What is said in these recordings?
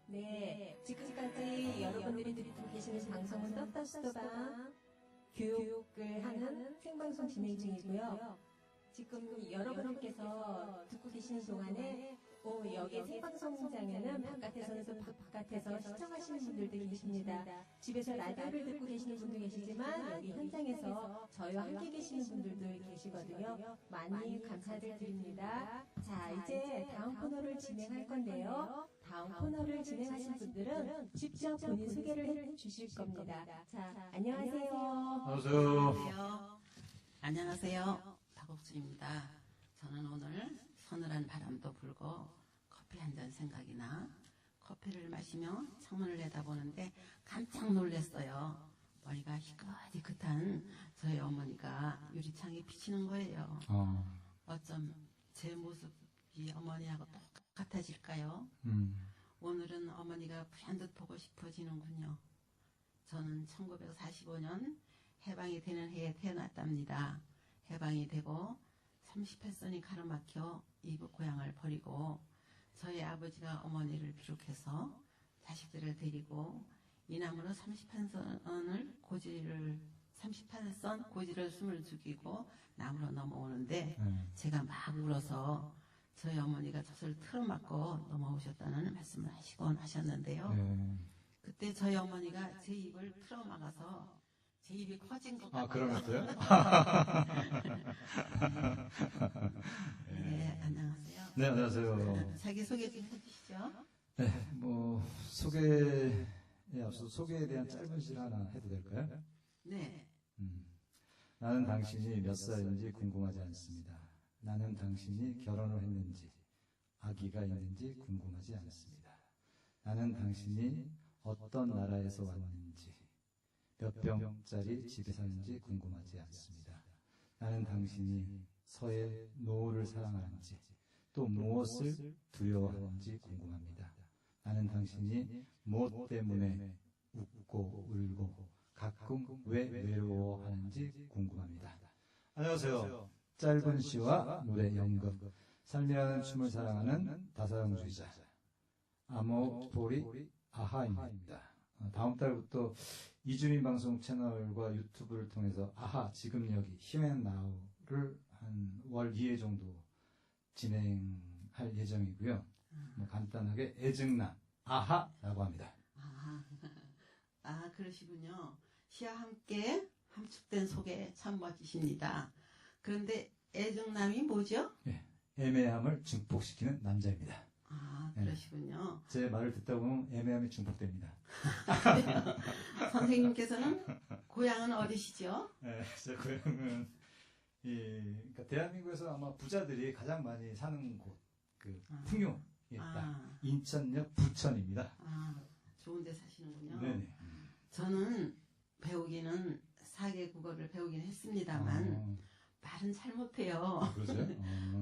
네, 지금까지 여러분들이 듣고 계시는 방송은 떴다수도방 교육을 하는 생방송 진행 중이고요. 지금 여러분들께서 듣고 계시는 동안에 여기 생방송장에는 바깥에서는 또 바깥에서 시청하시는 분들도 계십니다. 집에서 라디오를 듣고 계시는 분도 계시지만 여기 현장에서 저희와 함께 계시는 분들도 계시거든요. 많이 감사를 드립니다. 자, 이제 다음 코너를 진행할 건데요. 다음 코너를 진행하신 분들은 직접 본인 소개를 해주실 겁니다. 자, 안녕하세요. 안녕하세요. 안녕하세요. 박옥수입니다. 저는 오늘 서늘한 바람도 불고 커피 한 잔 생각이 나 커피를 마시며 창문을 내다보는데 깜짝 놀랐어요. 머리가 희끗희끗한 저희 어머니가 유리창에 비치는 거예요. 어쩜 제 모습이 어머니하고 똑같아질까요? 오늘은 어머니가 불현듯 보고 싶어지는군요. 저는 1945년 해방이 되는 해에 태어났답니다. 해방이 되고 38선이 가로막혀 이북 고향을 버리고 저희 아버지가 어머니를 비롯해서 자식들을 데리고 이남으로 38선 고지를 숨을 죽이고 남으로 넘어오는데 제가 막 울어서 저희 어머니가 젖을 틀어막고 넘어오셨다는 말씀을 하시곤 하셨는데요. 그때 저희 어머니가 제 입을 틀어막아서 제 입이 커진 것 같아요. 그러면서요? 네, 안녕하세요. 네, 안녕하세요. 자기 소개 좀 해주시죠. 네, 소개에 앞서 소개에 대한 짧은 실 하나 해도 될까요? 네. 나는 당신이 몇 살인지 궁금하지 않습니다. 나는 당신이 결혼을 했는지, 아기가 있는지 궁금하지 않습니다. 나는 당신이 어떤 나라에서 왔는지, 몇 병짜리 집에 사는지 궁금하지 않습니다. 나는 당신이 서해 노을을 사랑하는지 또 무엇을 두려워하는지 궁금합니다. 나는 당신이 무엇 때문에 웃고 울고 가끔 왜 외로워하는지 궁금합니다. 안녕하세요. 짧은 시와 노래 연극, 삶이라는 춤을 사랑하는 다사형주의자 아모토리 아하입니다. 다음 달부터 이주민 방송 채널과 유튜브를 통해서 아하 지금 여기 히어앤나우를 한 월 2회 정도 진행할 예정이고요. 간단하게 애증남 아하라고 합니다. 그러시군요. 시와 함께 함축된 소개 참 멋지십니다. 그런데 애정남이 뭐죠? 네, 애매함을 증폭시키는 남자입니다. 그러시군요. 제 말을 듣다 보면 애매함이 증폭됩니다. 선생님께서는 고향은 어디시죠? 네, 제 고향은 그러니까 대한민국에서 아마 부자들이 가장 많이 사는 곳, 풍요에 있다. 인천역 부천입니다. 좋은 데 사시는군요. 네네. 저는 배우기는 4개 국어를 배우긴 했습니다만 말은 잘 못해요. 그러세요?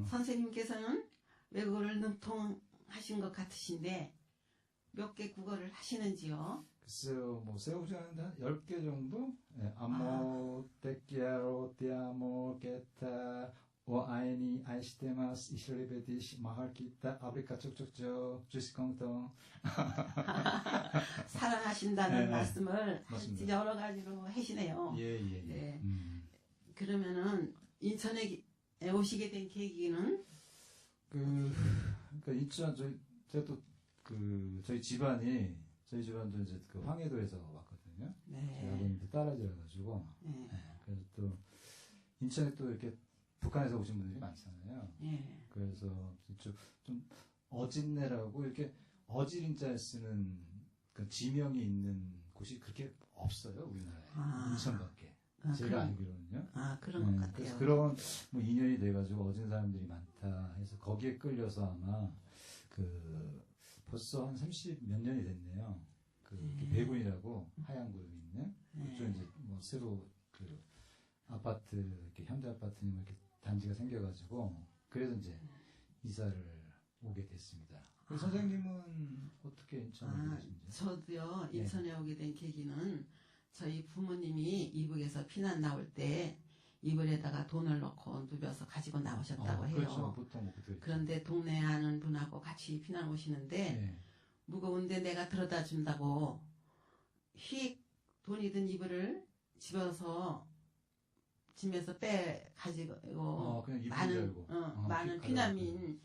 선생님께서는 외국어를 능통하신 것 같으신데 몇 개 국어를 하시는지요? 글쎄요, 세우자는데 한 10개 정도? 네, 아모, 테키아로, 티아모, 게타, 아이니, 아이시테마스, 이슬리베디시, 마할키타, 아브리카 쪽쪽쪽, 주시콩통. 사랑하신다는 네, 말씀을 맞습니다. 여러 가지로 하시네요. 예. 네. 그러면은 인천에 오시게 된 계기는? 그러니까 인천, 제가 또 저희 집안도 이제 황해도에서 왔거든요. 네. 제가 아버님도 딸아지라가지고. 네. 그래서 또 인천에 또 이렇게 북한에서 오신 분들이 많잖아요. 네. 그래서 좀 어진내라고 이렇게 어지린자를 쓰는 그 지명이 있는 곳이 그렇게 없어요, 우리나라에. 인천밖에. 제가 알기로는요. 그런 것 같아요. 그래서 그런 인연이 돼가지고 어진 사람들이 많다 해서 거기에 끌려서 아마 벌써 한 30 몇 년이 됐네요. 배군이라고 하얀 구름이 있는. 그쪽 이제 새로 아파트, 이렇게 현대 아파트니 이렇게 단지가 생겨가지고, 그래서 이제 이사를 오게 됐습니다. 선생님은 어떻게 인천에 오게 되신지? 저도요, 인천에 오게 된 계기는 저희 부모님이 이북에서 피난 나올 때 이불에다가 돈을 넣고 누벼서 가지고 나오셨다고 해요. 그렇죠. 보통 그런데 동네 아는 분하고 같이 피난 오시는데 무거운데 내가 들어다 준다고 휙 돈이 든 이불을 집어서 짐에서 빼 가지고 많은 피난민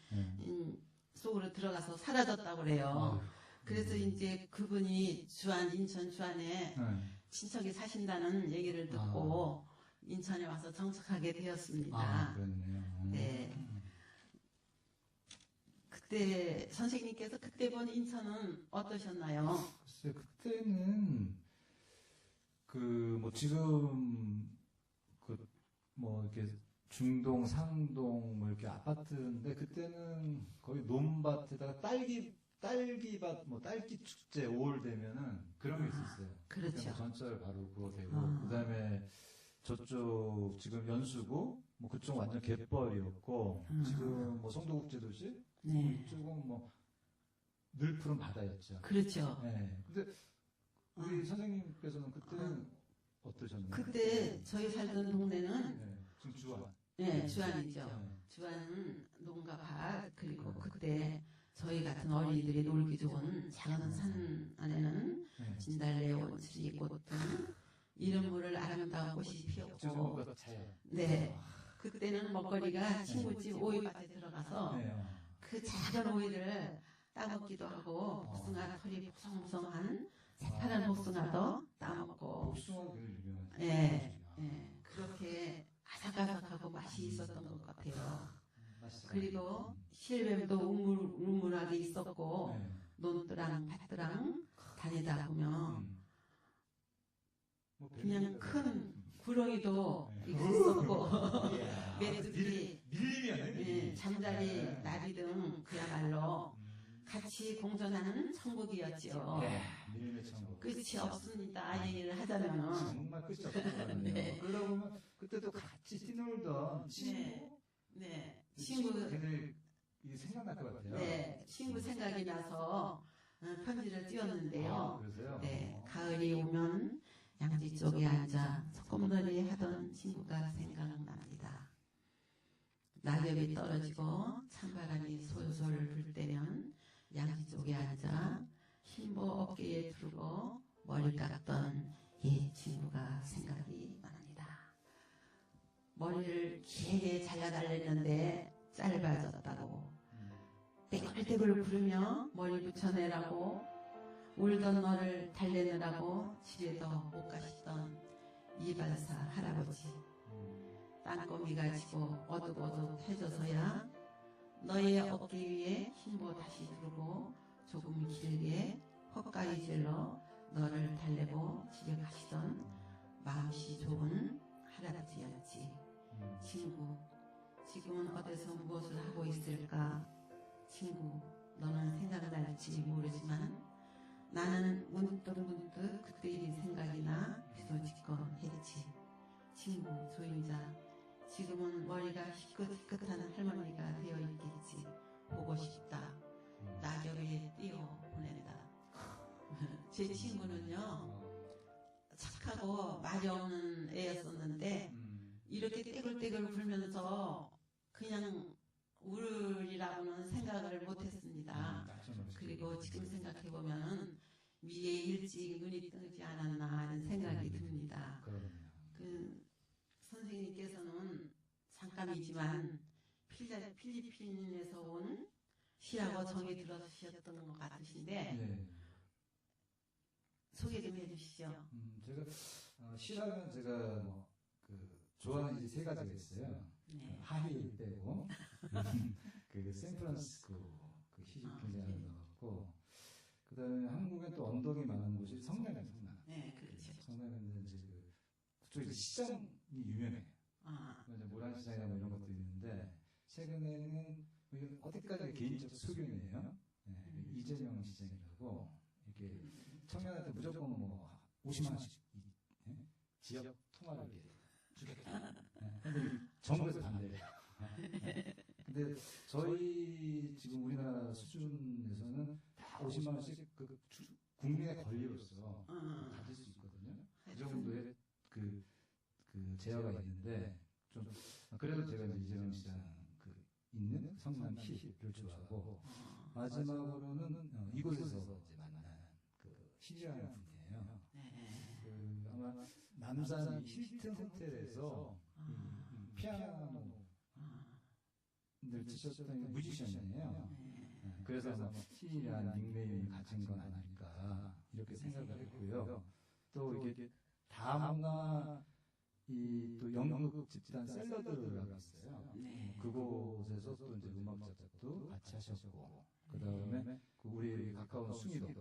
속으로 들어가서 사라졌다고 그래요. 그래서 이제 그분이 인천 주안에 친척이 사신다는 얘기를 듣고 인천에 와서 정착하게 되었습니다. 그렇네요. 네. 그때 선생님께서 그때 본 인천은 어떠셨나요? 글쎄 그때는 지금 이렇게 중동, 상동 이렇게 아파트인데 그때는 거의 논밭에다가 딸기밭 딸기 축제 5월 되면은 그런 게 있었어요. 그렇죠. 전철 바로 되고 그다음에 저쪽 지금 연수구 그쪽 완전 갯벌이었고 지금 송도국제도시 이쪽은 늘 푸른 바다였죠. 그렇죠. 네. 근데 우리 선생님께서는 그때는 어떠셨나요? 그때 저희 살던 동네는 지금 주안. 네, 주안이죠. 주안은 농가 밭 그리고 그때 저희 같은 어린이들이 놀기 좋은 작은 산 안에는 진달래, 원추리꽃 등 이름 모를 아름다운 꽃이 피었고 네, 그때는 먹거리가 친구집 오이밭에 들어가서 그 작은 오이를 따먹기도 하고 복숭아 털이 보송보송한 새파란 복숭아도 따먹고 그렇게 아삭아삭하고 맛이 있었던 것 같아요. 그리고 실뱀도 우물우물하게 있었고 논두랑 밭두랑 다니다 보면 그냥 큰 구렁이도 있었고 메뚜기, 잠자리, 나비 등 그야말로 같이 공존하는 천국이었죠. 끝이 없습니다. 얘기를 하자면 정말 끝이 없었거든요. 네. 그러다 보면 그때도 같이 뛰놀던 친구 걔들 생각날 것 같아요. 네, 친구 생각이 나서 편지를 띄웠는데요. 그러세요? 네, 가을이 오면 양지 쪽에 앉아 소꿉놀이 하던 친구가 생각납니다. 낙엽이 떨어지고 찬바람이 솔솔 불 때면 양지 쪽에 앉아 흰보 어깨에 두르고 머리 깎던 이 친구가 생각이 납니다. 머리를 길게 잘라달랬는데 짧아졌다고 떼굴떼굴 부르며 머리 붙여내라고 울던 너를 달래느라고 집에도 못 가시던 이발사 할아버지 땅거미가 지고 어둑어둑해져서야 너의 어깨 위에 흰보 다시 두르고 조금 길게 헛가위질러 너를 달래고 집에 가시던 마음씨 좋은 할아버지였지. 친구, 지금은 어디서 무엇을 하고 있을까? 친구, 너는 생각날지 모르지만 나는 문득 그때 일이 생각이 나 비소지껏 했지. 친구, 조임자, 지금은 머리가 희끗희끗한 할머니가 되어 있겠지. 보고 싶다. 낙엽에 띄어 보낸다. 제 친구는요, 착하고 말이 없는 애였었는데 이렇게 떼굴떼굴 굴면서 그냥 울으리라고는 생각을 못했습니다. 그리고 지금 생각해보면 위에 일찍 눈이 뜨지 않았나 하는 생각이 듭니다. 그 선생님께서는 잠깐이지만 필리핀에서 온 시라고 정이 들어주셨던 것 같으신데 소개 좀 해주시죠. 시라는 제가 좋아하는 이제 세 가지가 있어요. 하와이 빼고 그 샌프란시스코 그 시집 굉장히 나왔고 그다음에 한국엔 또 언덕이 많은 곳이 성남이에요. 성남. 네, 그렇죠. 성남에는 이제 그쪽에 시장이 유명해요. 모란시장이나 이런 것도 있는데 최근에는 어디까지 개인적 소견이에요. 이재명 시장이라고 이렇게 청년한테 무조건 50만 원씩 지역 통화를 이렇게 주겠다. 근데 정부에서 반대해요. 근데 저희 지금 우리나라 수준에서는 다 50만 원씩 그 국민의 권리로서 가질 수 있거든요. 그 정도의 그 제어가 있는데 좀 그래도 제가 이제 이재명 시장 있는 성남 시를 좋아하고 마지막으로는 이곳에서 이제 만난 시리아는 분이에요. 아마 남산 힐튼 호텔에서 피아노를 치셨던 뮤지션이에요. 그래서 아마 시리아는 닉네임을 가진 건 아닐까 이렇게 생각을 했고요. 또 이게 다문화 또 연극 집단 샐러드라고 있어요. 그곳에서 또 이제 음악 작곡도 같이 하셨고, 그 다음에 우리 가까운 숭이동,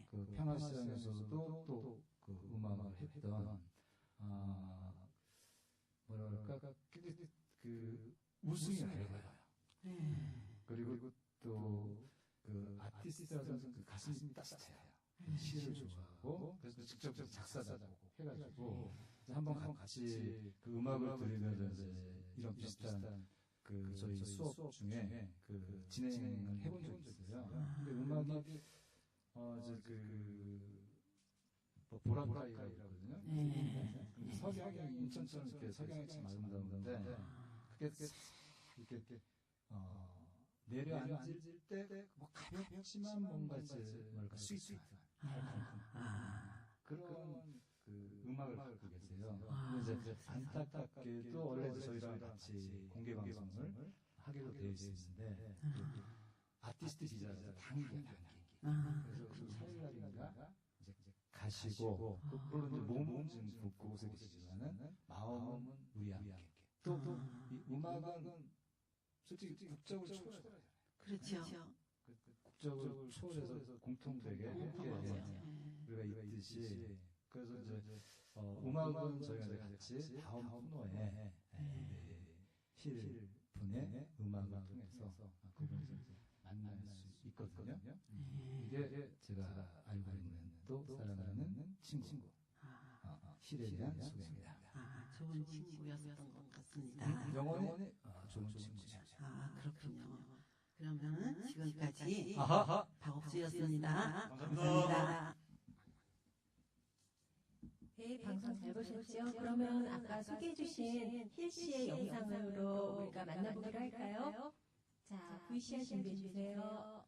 그 평화시장에서도 또 그 음악을 했던, 뭐랄까, 그 우승이 밝아요. 그리고 또 그 아티스트라서 그 가슴이 따뜻해요. 시를 좋아하고, 그래서 직접 작사, 작곡 해가지고, 한번 같이 그 음악을 들으면서 이제 이런 비슷한 그 저희 수업 중에 그 진행을 해본 적이 있어요. 근데 음악이 이제 뭐 보라파이라고 그러거든요. 석양이 인천처럼 이렇게 석양이 참 아름다운데 그게 이렇게 내려앉을 때 뭐 가볍지만 뭔가 이제 뭐랄까 스위트한 그런 그 음악을 갖고 계세요. 근데 이제 안타깝게도 원래 저희랑 같이 공개 방송을 하기로 되어 있었는데 아티스트 비자라서 단기. 그래서 그 4일날인가 이제 가시고 물론 이제 몸은 지금 곳곳에 계시지만은 마음은 우리 함께. 또 이 음악은 솔직히 국적을 초월하잖아요. 그렇죠. 국적을 초월해서 공통되게 우리가 있듯이. 그래서 이제 음악은 저희가 이제 같이 다음 코너에 실 분의 음악을 통해서 그분을 이제 만날 수 있거든요. 이게 제가 알고 있는 또 사랑하는 친구 실에 대한 소개입니다. 좋은 친구였던 것 같습니다. 영원히 좋은 친구죠. 그렇군요. 그러면은 지금까지 박옥수였습니다. 감사합니다. 네, 방송 잘 보셨죠? 그러면 아까 소개해주신 힐씨의 영상으로 우리가 만나보기로 할까요? 자, VCR 준비해주세요.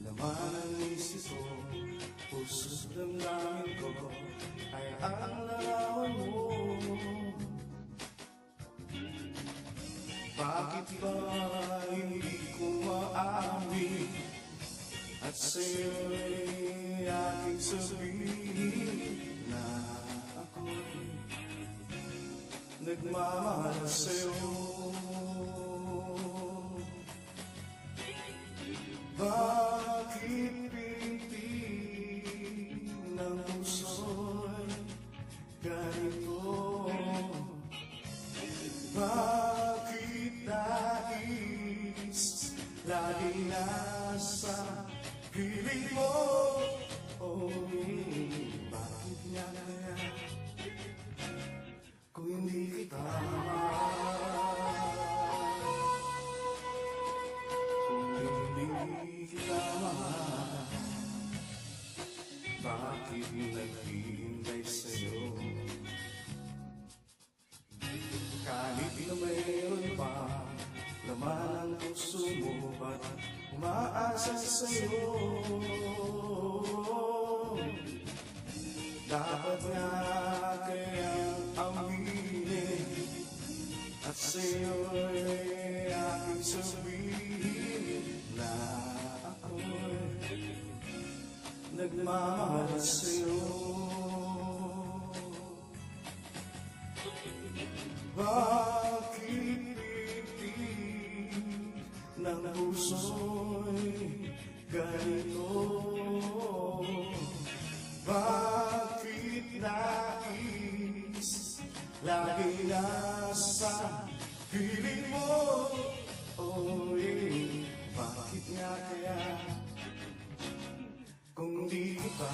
Naman ang isip ko, puso't damdamin ko ay ang larawan mo. Bakit ba hindi ko maamin at sa'yo'y aking sabihin na ako'y nagmamahal sa'yo? Bakit pinti ng puso'y ganito? Bakit nais laging nasa piling mo? Bakit nga kaya kung hindi kita bakit naghihintay sa'yo? Kahit na mayroon pa laman ang puso mo, ba't umaasa sa'yo? Dapat nga kayang aminin at sa'yo'y aking sabihin na ako'y nagmamahal sa'yo. Bakit pipi ng puso'y ganito? ganito? Bakit nais lagi nasa piling mo? Oh, bakit nga kaya kung di kita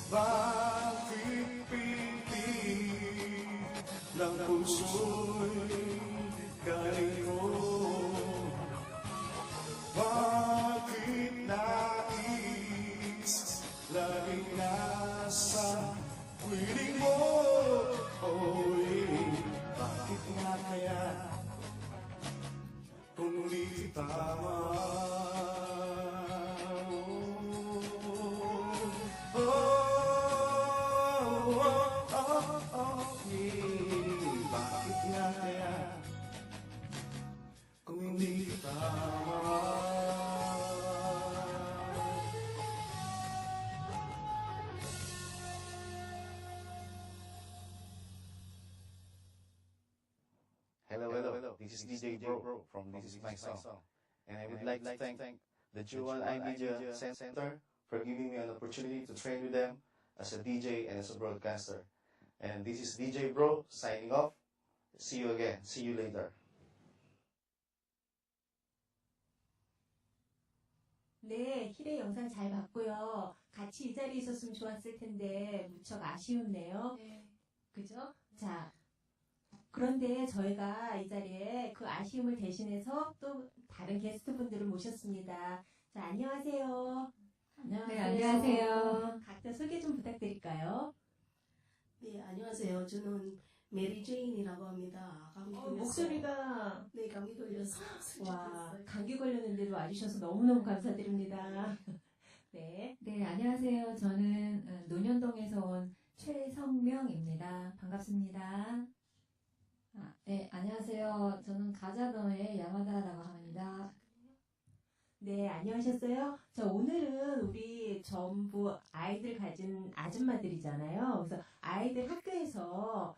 bakit pilit ng puso'y galing mo? Bakit nais laging nasa piling mo? Oh, bakit nga kaya kung di tama? Bakit nga kaya kung hindi tama? Hello. This is DJ Bro from This Is My Song. And I would like to thank the Juan I Media Center for giving me an opportunity to train with them as a DJ and as a broadcaster. And this is DJ Bro signing off. See you again. See you later. 네, 희래 영상 잘 봤고요. 같이 이 자리에 있었으면 좋았을 텐데 무척 아쉬웠네요. 그죠? 자, 그런데 저희가 이 자리에 그 아쉬움을 대신해서 또 다른 게스트분들을 모셨습니다. 자, 안녕하세요. 네, 안녕하세요. 각자 소개 좀 부탁드릴까요? 네, 안녕하세요. 저는 메리 제인이라고 합니다. 감기 걸렸어요. 목소리가 네, 감기 걸려서 와, 감기 걸렸는데도 와주셔서 너무너무 감사드립니다. 네. 네, 안녕하세요. 저는 논현동에서 온 최성명입니다. 반갑습니다. 네, 안녕하세요. 저는 가자도의 야마다라고 합니다. 네, 안녕하셨어요? 자, 오늘은 우리 전부 아이들 가진 아줌마들이잖아요. 그래서 아이들 학교에서,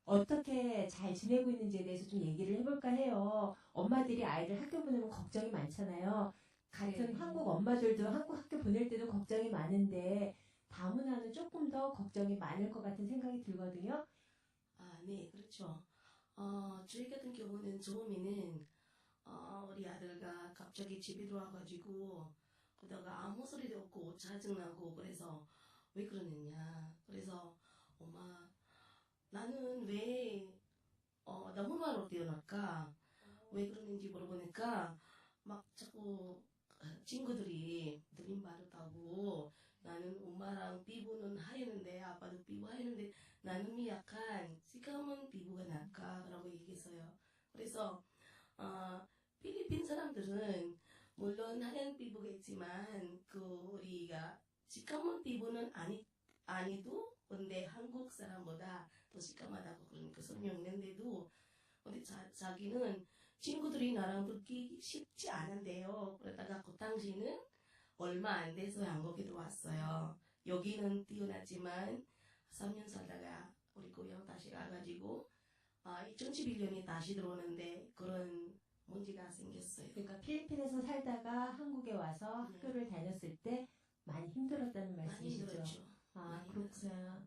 어떻게 잘 지내고 있는지에 대해서 좀 얘기를 해볼까 해요. 엄마들이 아이들 학교 보내면 걱정이 많잖아요. 같은 네. 한국 엄마들도 한국 학교 보낼 때도 걱정이 많은데, 다문화는 조금 더 걱정이 많을 것 같은 생각이 들거든요. 네, 그렇죠. 저희 같은 경우는 처음에는 우리 아들가 갑자기 집에 들어와가지고 그러다가 아무 소리도 없고 짜증나고 그래서 왜 그러느냐. 그래서 엄마 나는 왜 너무나로 태어날까? 왜 그러는지 물어보니까 막 자꾸 친구들이 들린 말을 타고 나는 엄마랑 피부는 하얘는데 아빠도 피부 하얘는데 나는 약간 시커먼 피부가 날까? 라고 얘기했어요. 그래서 필리핀 사람들은 물론 하얀 피부가 있지만 그 우리가 시커먼 피부는 아니도 근데 한국 사람보다 더 시커먼다고 그런 그 설명했는데도 근데 자기는 친구들이 나랑 듣기 쉽지 않은데요. 그러다가 그 당시는 얼마 안 돼서 한국에 들어왔어요. 여기는 뛰어났지만 3년 살다가 우리 고향 다시 가가지고 2011년에 다시 들어오는데 그런 문제가 생겼어요. 그러니까 필리핀에서 살다가 한국에 와서 네. 학교를 다녔을 때 많이 힘들었다는 많이 말씀이시죠? 힘들었죠. 많이 그렇구나.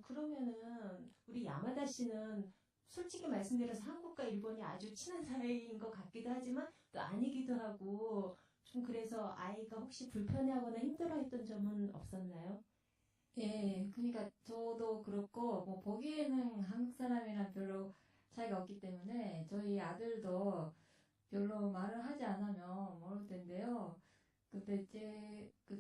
그러면은 우리 야마다 씨는 솔직히 말씀드려서 한국과 일본이 아주 친한 사이인 것 같기도 하지만 또 아니기도 하고 좀 그래서 아이가 혹시 불편해하거나 힘들어했던 점은 없었나요? 예, 그러니까 저도 그렇고 뭐 보기에는 한국 사람이랑 별로 차이가 없기 때문에 저희 아들도 별로 말을 하지 않으면 모를 텐데요. 근데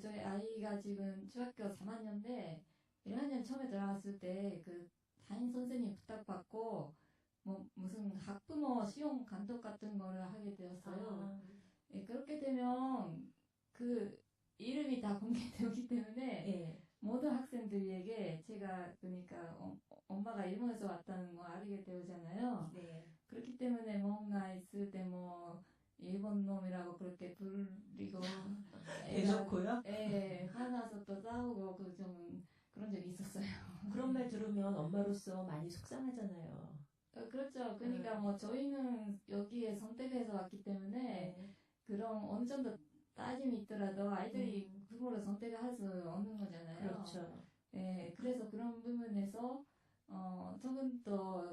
저희 아이가 지금 중학교 3학년인데 1학년 처음에 들어갔을 때 그 담임 선생님 부탁받고 뭐 무슨 학부모 시험 감독 같은 거를 하게 되었어요. 예, 그렇게 되면 그 이름이 다 공개되기 때문에 예. 모든 학생들에게 제가 그러니까 엄마가 일본에서 왔다는 거 알게 되잖아요. 네. 그렇기 때문에 뭔가 있을 때 뭐 일본 놈이라고 그렇게 불리고 대놓고요? 예, 화나서 또 싸우고 그 좀 그런 적이 있었어요. 그런 말 들으면 엄마로서 많이 속상하잖아요. 그렇죠. 그러니까 뭐 저희는 여기에 선택해서 왔기 때문에 그런 어느 정도 따짐이 있더라도 아이들이 그거를 선택할 수 없는 거잖아요. 그렇죠. 예, 그래서 그런 부분에서 조금 더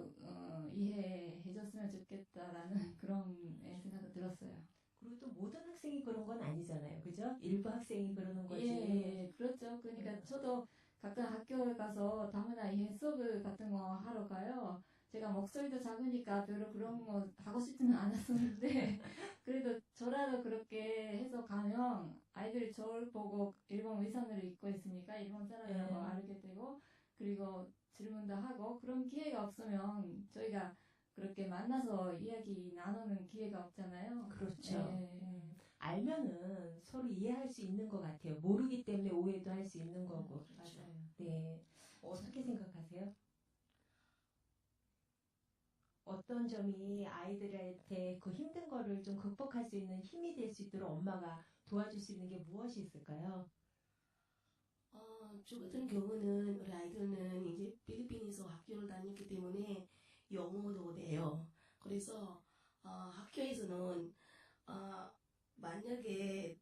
이해해줬으면 좋겠다라는 그런 생각이 들었어요. 그리고 또 모든 학생이 그런 건 아니잖아요. 그죠? 일부 학생이 그러는 거지. 예, 그렇죠. 그러니까 저도 가끔 학교에 가서 다문화 이해 수업을 같은 거 하러 가요. 제가 목소리도 작으니까 별로 그런 거 하고 싶지는 않았었는데 그래도 저라도 그렇게 해서 가면 아이들이 저를 보고 일본 의상을 입고 있으니까 일본 사람이라고 알게 되고 그리고 질문도 하고 그런 기회가 없으면 저희가 그렇게 만나서 이야기 나누는 기회가 없잖아요. 그렇죠. 예. 알면은 서로 이해할 수 있는 것 같아요. 모르기 때문에 오해도 할 수 있는 거고. 맞아요. 네. 어떻게 생각하세요? 어떤 점이 아이들한테 그 힘든 거를 좀 극복할 수 있는 힘이 될 수 있도록 엄마가 도와줄 수 있는 게 무엇이 있을까요? 저 같은 경우는 우리 아이들은 이제 필리핀에서 학교를 다녔기 때문에 영어도 돼요. 그래서 학교에서는 만약에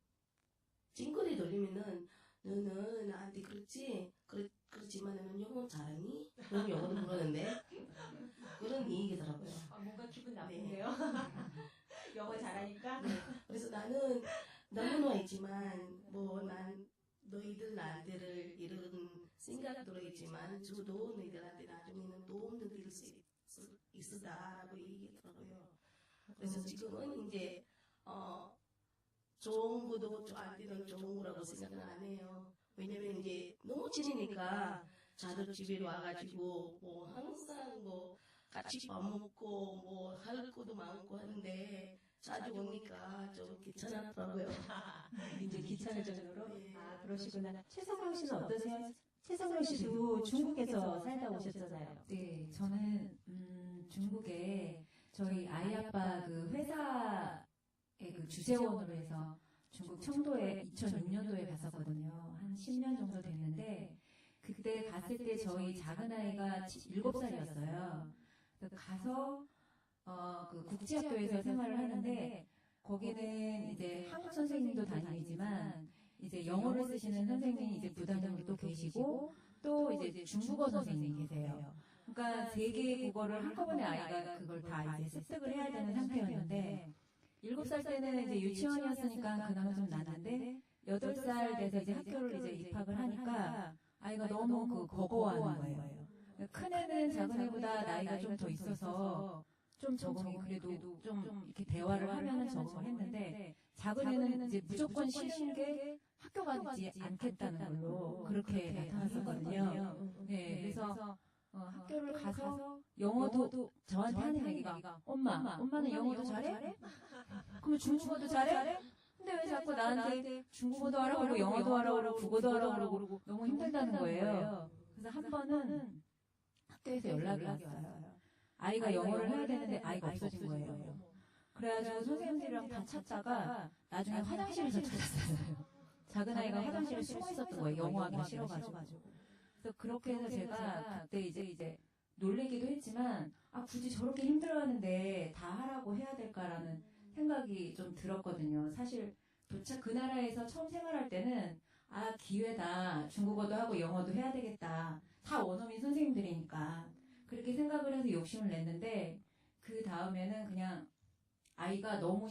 찡그리 돌리면은 너는 나한테 그렇지만 너는 영어 잘하니? 그럼 영어도 모르는데 그런 얘기더라고요. 뭔가 기분 나쁜데요? 영어 잘하니까? 네. 그래서 나는 너무나 알지만 난 너희들 나한테를 이런 생각 들어있지만 저도 너희들한테 나중에는 도움도 드릴 수 있으다라고 얘기하더라고요. 그래서 지금은 이제 좋은 것도 저한테는 좋은 거라고 생각은 안 해요. 왜냐면 이제 너무 친하니까 자도 집에 와가지고 뭐 항상 뭐 같이 밥 먹고 뭐 할 것도 많고 하는데 자주 오니까 좀 귀찮았더라고요. 이제 귀찮을 정도로? 네. 그러시구나. 최성룡 씨는 어떠세요? 최성룡 씨도 중국에서 살다 오셨잖아요. 네, 저는 중국에 저희 아이 아빠 그 회사의 그 주재원으로 해서 중국 청도에 2006년도에 갔었거든요. 한 10년 정도 됐는데 그때 갔을 때 저희 작은 아이가 7살이었어요. 가서 그 국제학교에서 생활을 하는데 거기는 이제 한국 선생님도 다니지만 이제 영어를 쓰시는 선생님이 이제 부단장도 또 계시고 또 이제 중국어 선생님이 계세요. 그러니까 세 개의 국어를 한꺼번에 아이가 그걸 다 이제 습득을 해야 되는 상태였는데 7살 때는 이제 유치원이었으니까 그나마 좀 낫는데 8살 돼서 이제 학교를 이제 입학을 하니까 아이가 너무 그 버거워하는 거예요. 큰애는 작은애보다 나이가 좀 더 있어서 좀 적응이 그래도 좀 이렇게 대화를 하면은 적응을 했는데 작은애는 이제 무조건 싫은 게 학교 가지 않겠다는 걸로 그렇게 나타났었거든요. 네, 그래서 학교를 가서 영어도 저한테 하는 얘기가 엄마는 영어도 잘해? 그러면 중국어도 잘해? 근데 왜 자꾸 나한테 중국어도 하라고 그러고 영어도 하라고 그러고 국어도 하라고 그러고 너무 힘들다는 거예요. 그래서 한 번은 학교에서 연락이 왔어요. 아이가 영어를 해야 되는데 아이가 없어진 거예요. 그래가지고 선생님들이랑 다 찾다가 나중에 화장실에서 찾았어요. 작은 아이가 화장실에 숨어 있었던 거예요. 영어하기가 싫어가지고. 그래서 그렇게 해서 제가 그때 이제 놀래기도 했지만 굳이 저렇게 힘들어하는데 다 하라고 해야 될까라는 생각이 좀 들었거든요. 사실 그 나라에서 처음 생활할 때는 기회다. 중국어도 하고 영어도 해야 되겠다. 다 원어민 선생님들이니까. 그렇게 생각을 해서 욕심을 냈는데 그 다음에는 그냥 아이가 너무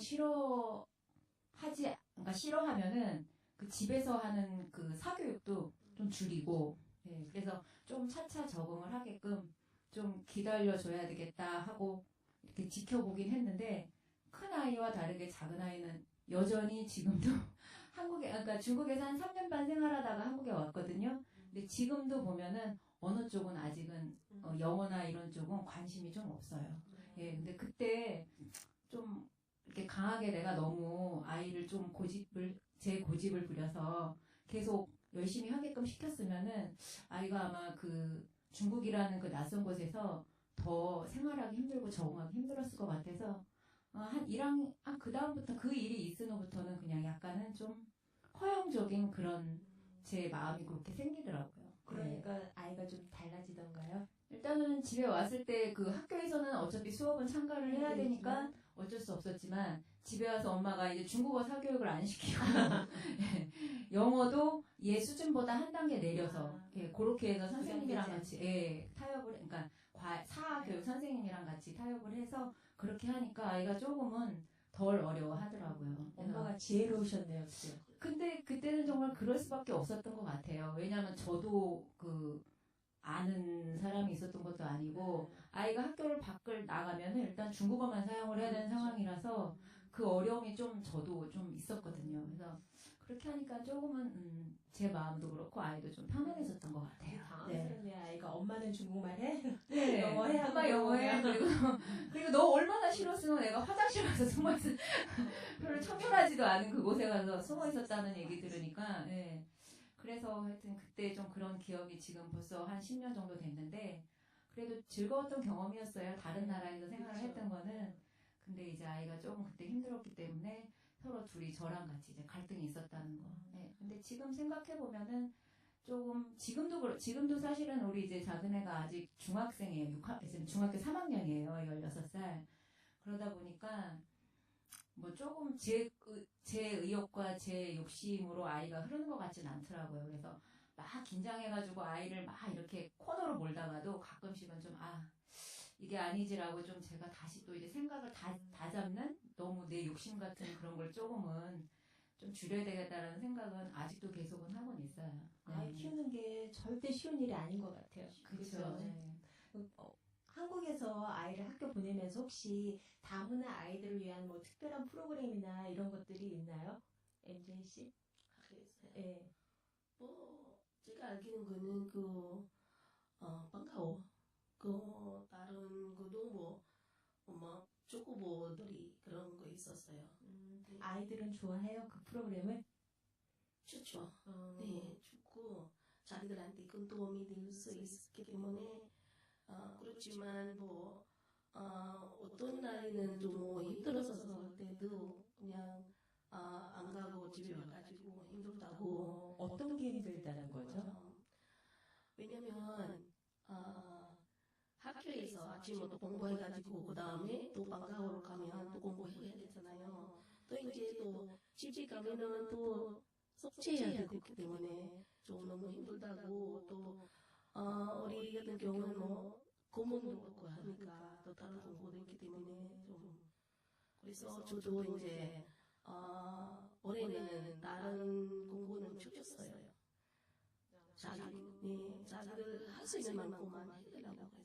그러니까 싫어하면은 그 집에서 하는 그 사교육도 좀 줄이고, 네, 그래서 좀 차차 적응을 하게끔 좀 기다려줘야 되겠다 하고 이렇게 지켜보긴 했는데 큰 아이와 다르게 작은 아이는 여전히 지금도 그러니까 중국에서 한 3년 반 생활하다가 한국에 왔거든요. 근데 지금도 보면은 어느 쪽은 아직은 영어나 이런 쪽은 관심이 좀 없어요. 예, 근데 그때 좀 이렇게 강하게 내가 너무 아이를 좀 제 고집을 부려서 계속 열심히 하게끔 시켰으면은 아이가 아마 그 중국이라는 그 낯선 곳에서 더 생활하기 힘들고 적응하기 힘들었을 것 같아서 그 다음부터 그 일이 있은 후부터는 그냥 약간은 좀 허용적인 그런 제 마음이 그렇게 생기더라고요. 그러니까 아이가 좀 달라지던가요? 일단은 집에 왔을 때 그 학교에서는 어차피 수업은 참가를 해야 되니까 어쩔 수 없었지만 집에 와서 엄마가 이제 중국어 사교육을 안 시키고 영어도 얘 수준보다 한 단계 내려서 그렇게 해서 선생님이랑 같이 타협을 그러니까 사교육 선생님이랑 같이 타협을 해서 그렇게 하니까 아이가 조금은 덜 어려워하더라고요. 엄마가 지혜로우셨네요, 진짜. 근데 그때는 정말 그럴 수밖에 없었던 것 같아요. 왜냐하면 저도 그 아는 사람이 있었던 것도 아니고 아이가 학교를 밖을 나가면 일단 중국어만 사용을 해야 되는 상황이라서 그 어려움이 좀 저도 좀 있었거든요. 그래서 그렇게 하니까 조금은 제 마음도 그렇고 아이도 좀 편안해졌던 것 같아요. 당황스럽네. 아이가 엄마는 중국말해? 네. 영어해? 엄마 영어해. 그리고 너 얼마나 싫었으면 내가 화장실 가서 숨어있어. 별로 청결하지도 않은 그곳에 가서 숨어있었다는 얘기 들으니까 네. 그래서 하여튼 그때 좀 그런 기억이 지금 벌써 한 10년 정도 됐는데 그래도 즐거웠던 경험이었어요. 다른 나라에서 생활을 했던 거는. 근데 이제 아이가 조금 그때 힘들었기 때문에 서로 둘이 저랑 같이 이제 갈등이 있었다는 거. 네. 근데 지금 생각해 보면은 조금 지금도 사실은 우리 이제 작은 애가 아직 중학생이에요. 지금 중학교 3학년이에요. 16살. 그러다 보니까 뭐 조금 제 의욕과 제 욕심으로 아이가 흐르는 것 같진 않더라고요. 그래서 막 긴장해가지고 아이를 막 이렇게 코너로 몰다가도 가끔씩은 좀 이게 아니지라고 좀 제가 다시 또 이제 생각을 다잡는 너무 내 욕심 같은 그런 걸 조금은 좀 줄여야 되겠다라는 생각은 아직도 계속은 하고는 있어요. 네. 아이 키우는 게 절대 쉬운 일이 아닌 것 같아요. 그렇죠. 네. 한국에서 아이를 학교 보내면서 혹시 다문화 아이들을 위한 뭐 특별한 프로그램이나 이런 것들이 있나요? MJ 씨? 학교에서요? 네. 뭐 제가 알기는 방과후 다른 것도 뭐 초코보들이 그런 거 있었어요. 네. 아이들은 좋아해요 그 프로그램을? 좋죠. 네, 좋고 자기들한테 큰 도움이 될 수 있기 때문에 그렇지만 어떤 날에는 좀 힘들었을 때도 그냥 안 가고 집에 와가지고 힘들다고. 어떤 게 힘들다는 거죠? 왜냐면 학교에서 아침부터 공부해가지고 그 다음에 또 방과후로 가면 또 공부해야 되잖아요. 또 이제 또 집에 가면은 또 숙제해야 되기 때문에 좀 너무 힘들다고. 또 우리 같은 경우는 고문도 받고 하니까 또 다른 공부도 있기 때문에 좀 그래서 저도 이제 올해는 다른 공부는 줄였어요. 자기들 할 수 있는 만큼만 해달라고 해서.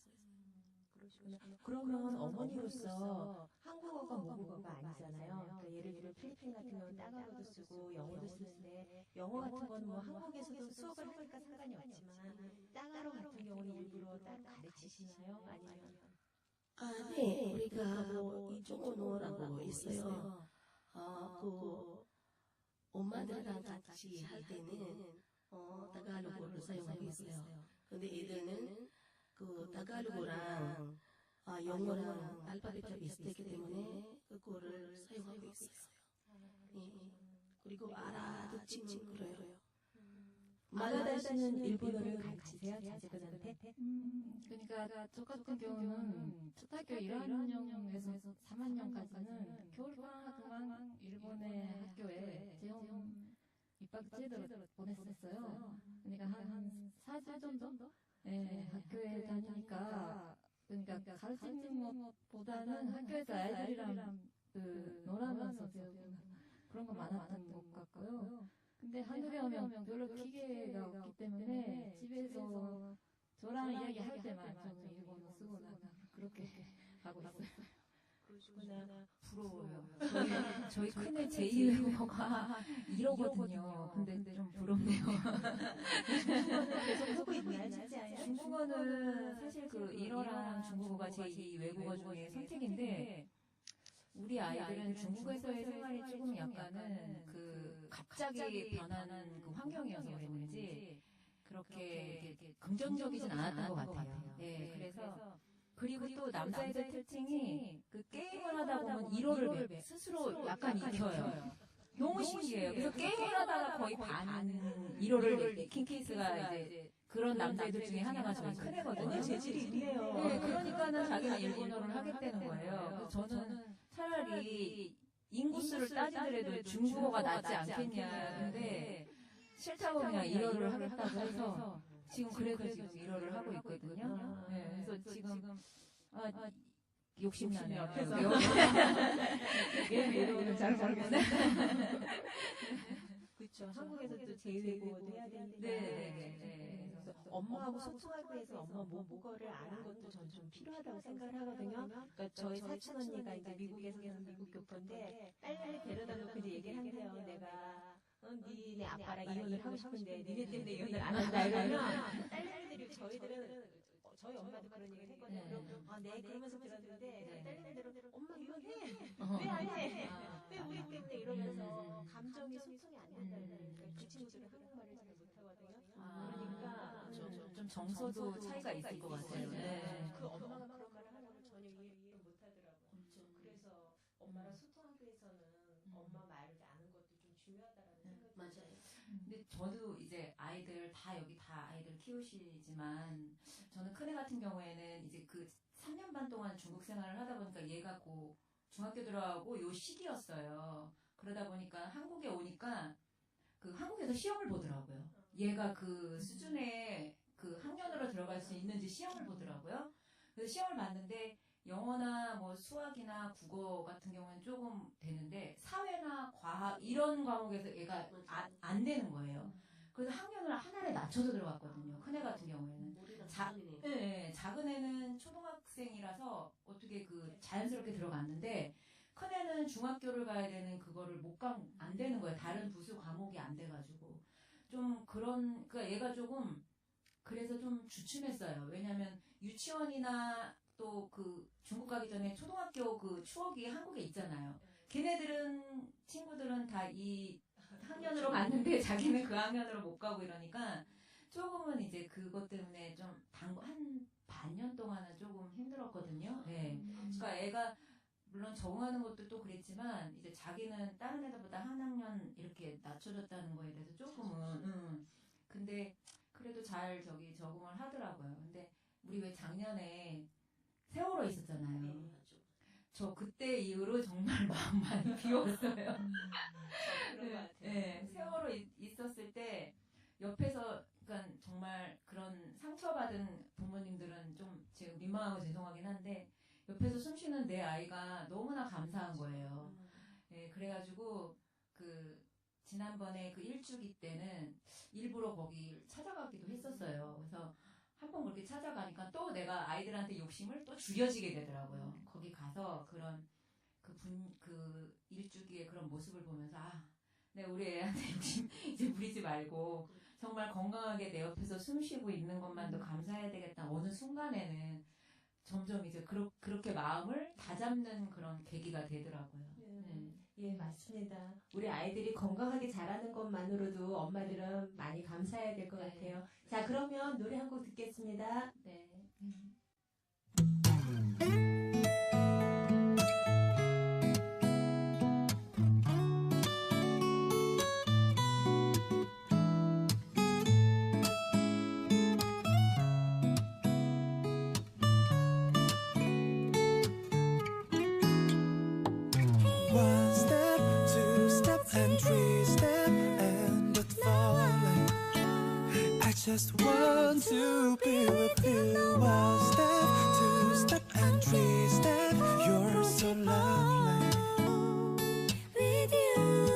그러시구나. 그러면 어머니로서 한국어가 모국어가 아니잖아요. 그러니까 예를 들어 필리핀 같은 경우는 따가로도 쓰고 영어도 쓰는데 영어 같은 건 뭐 한국에서도 수업을 하니까 상관이 없지만 따가로 같은 경우는 일부러 따로 가르치시나요? 아니면? 네. 우리가 이종언어라고 있어요. 엄마들이랑 같이 할 때는 타갈로그를 사용하고 있어요. 근데 애들은 그 타갈로그랑 영어랑 알파벳이 비슷하기 때문에 그거를 사용하고 있어요. 네. 그리고 알아듣지는 그래요. 아가다 씨는 일본어를 가르치세요? 자제분한테? 그러니까 저 같은 경우는 초등학교 1학년에서 3학년까지는 겨울방학 동안 일본의 학교에 재험 입학 제도를 보냈었어요. 그러니까 한 4주 정도? 네, 학교에 다니니까 그러니까 가르치는 것보다는 학교에서 아이들이랑 놀아면서 배우고 그런 거 많았던 것 같고요. 근데 한국에 오면 별로 기계가 없기 때문에 집에서 저랑 이야기할 때만 저는 일본어 쓰고 그렇게 하고 있어요. 그러시구나. 부러워요. 저희 큰애 제2 외국어가 이러거든요. 근데 좀 부럽네요. 계속 하고 있나요? 진짜요? 중국어는 사실 그 일어랑 중국어가 제2 외국어 중에 선택인데 우리 아이들은 중국에서의 생활이 조금 약간은 갑자기 변하는 그 환경이어서 그랬는지 그렇게 긍정적이진 않았던 것 같아요. 네, 그래서 그리고 또 남자애들 특징이 그 게임을 하다 보면 1호를 스스로 약간 익혀요. 너무 신기해요. 그래서 게임을 하다가 거의 반 1호를 익힌 케이스가 이제 그런 남자애들 중에 하나가 저희 큰애거든요. 오늘 재질이 있네요. 네, 그러니까는 자기는 일본어를 하겠다는 거예요. 그래서 저는 차라리 인구수를 따지더라도 중국어가 낫지 않겠냐. 근데 싫다고 그냥 일어를 하겠다고 해서 지금 그래서 지금 일어를 하고 있거든요. 네, 그래서 지금 욕심나네요. 앞에서. 왜 이러는 잘 모르겠네. 그렇죠. 한국에서도 제2외국어도 해야 되니까. 네. 그래서 엄마하고 소통하기 위해서 엄마 모국어를 아는 것도 전 좀 필요하다고 생각을 하거든요. 그러니까 저희 사촌 언니가 이제 미국에서 미국 교포인데 딸내미 데려다 놓고 이제 얘기를 한대요. 내가 니네 아빠랑 이혼을 하고 싶은데 니네 때문에 이혼을 안 한다 이러면 딸내미들이 저희들은 저희 엄마도 그런 얘기를 했거든요. 네 그러면서 들었는데 딸내미들은 엄마 이혼해 왜 안 해? 왜 우리 때문에 이러면서 감정이 소통이 안 된다는 거예요. 그 친구들은 한국말을 잘 못하거든요. 그러니까 좀 정서도 차이가 있을 것 같아요. 네. 그 엄마가 그런 말을 하려고 전혀 이해를 못하더라고요. 그래서 엄마랑 소통하기 위해서는 엄마 말을 아는 것도 좀 중요하다라는 생각이 맞아요. 근데 저도 이제 아이들 다 여기 다 아이들 키우시지만 저는 큰애 같은 경우에는 이제 그 3년 반 동안 중국 생활을 하다 보니까 얘가 고 중학교 들어가고 요 시기였어요. 그러다 보니까 한국에 오니까 그 한국에서 시험을 보더라고요. 얘가 그 수준의 그 학년으로 들어갈 수 있는지 시험을 보더라고요. 그래서 시험을 봤는데 영어나 뭐 수학이나 국어 같은 경우는 조금 되는데 사회나 과학 이런 과목에서 얘가 안 되는 거예요. 그래서 학년을 하나에 낮춰서 들어갔거든요. 큰애 같은 경우에는. 작은 애는 초등학생이라서 어떻게 그 자연스럽게 들어갔는데 큰애는 중학교를 가야 되는 그거를 안 되는 거예요. 다른 부수 과목이 안 돼가지고. 좀 그러니까 얘가 조금 그래서 좀 주춤했어요. 왜냐면 유치원이나 또 그 중국 가기 전에 초등학교 그 추억이 한국에 있잖아요. 걔네들은 친구들은 다 이 학년으로 갔는데 자기는 그 학년으로 못 가고 이러니까 조금은 이제 그것 때문에 좀 한 반년 동안은 조금 힘들었거든요. 네. 그러니까 애가 물론 적응하는 것도 또 그랬지만 이제 자기는 다른 애들보다 한 학년 이렇게 낮춰졌다는 거에 대해서 조금은 근데 그래도 잘 적응을 하더라고요. 근데 우리 왜 작년에 세월호 있었잖아요. 저 그때 이후로 정말 마음 많이 비웠어요. 네, 세월호 있었을 때 옆에서 그러니까 정말 그런 상처받은 부모님들은 좀 지금 민망하고 죄송하긴 한데 옆에서 숨쉬는 내 아이가 너무나 감사한 거예요. 네, 그래가지고 그 지난번에 그 일주기 때는 일부러 거기 찾아가기도 했었어요. 그래서 한 번 그렇게 찾아가니까 또 내가 아이들한테 욕심을 또 줄여지게 되더라고요. 거기 가서 그런 그 일주기의 그런 모습을 보면서 내 우리 애한테 욕심 이제 부리지 말고 정말 건강하게 내 옆에서 숨 쉬고 있는 것만도 감사해야 되겠다. 어느 순간에는 점점 이제 그렇게 마음을 다잡는 그런 계기가 되더라고요. 예, 맞습니다. 우리 아이들이 건강하게 자라는 것만으로도 엄마들은 많이 감사해야 될 것 같아요. 자, 그러면 노래 한 곡 듣겠습니다. 네. One step, two step, and three step, and but falling. I just want to be with you. One step, two step, and three step. You're so lovely. With you,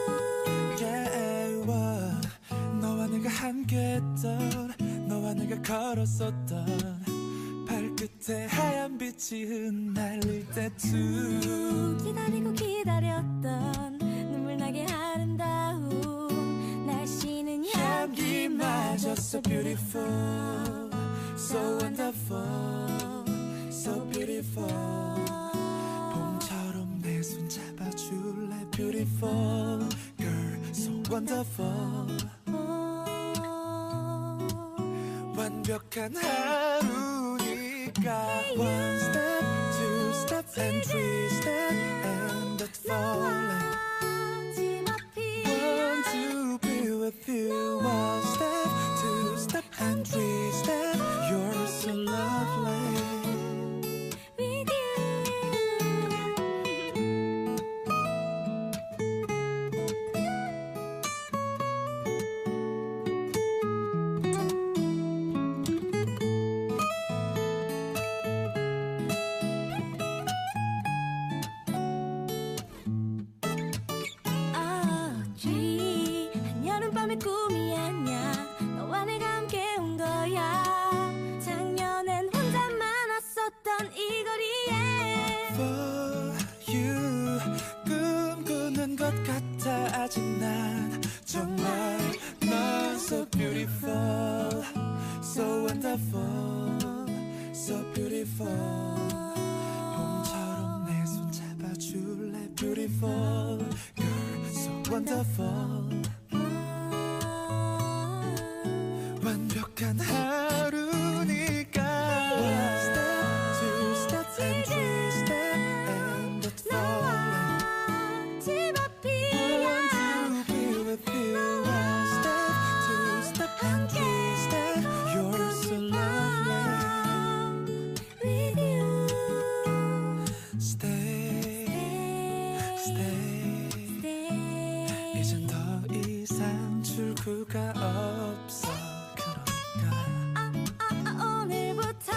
yeah. 너와 내가 함께했던, 너와 내가 걸었었던. 발끝에 하얀 빛이 흩날릴 때쯤 기다리고 기다렸던 눈물나게 아름다운 날씨는 향기마저 so beautiful, so wonderful, so beautiful. 봄처럼 내 손 잡아줄래 beautiful girl, so wonderful. 완벽한 하루니까 One step, two step, and three step, and but falling. Want to be with you. One step, two step, and three beautiful. You're so wonderful. 완벽한 하루니까. One step, two steps, and three steps, and that's falling. I want to be with you. One step, two steps, and three steps. You're so lovely. With you. Stay, stay. 이젠 더 이상 출구가 없어. 오늘부터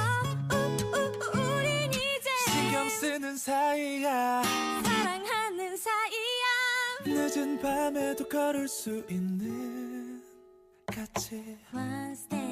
우린 이제 신경 쓰는 사이야. 사랑하는 사이야. 늦은 밤에도 걸을 수 있는 같이. One step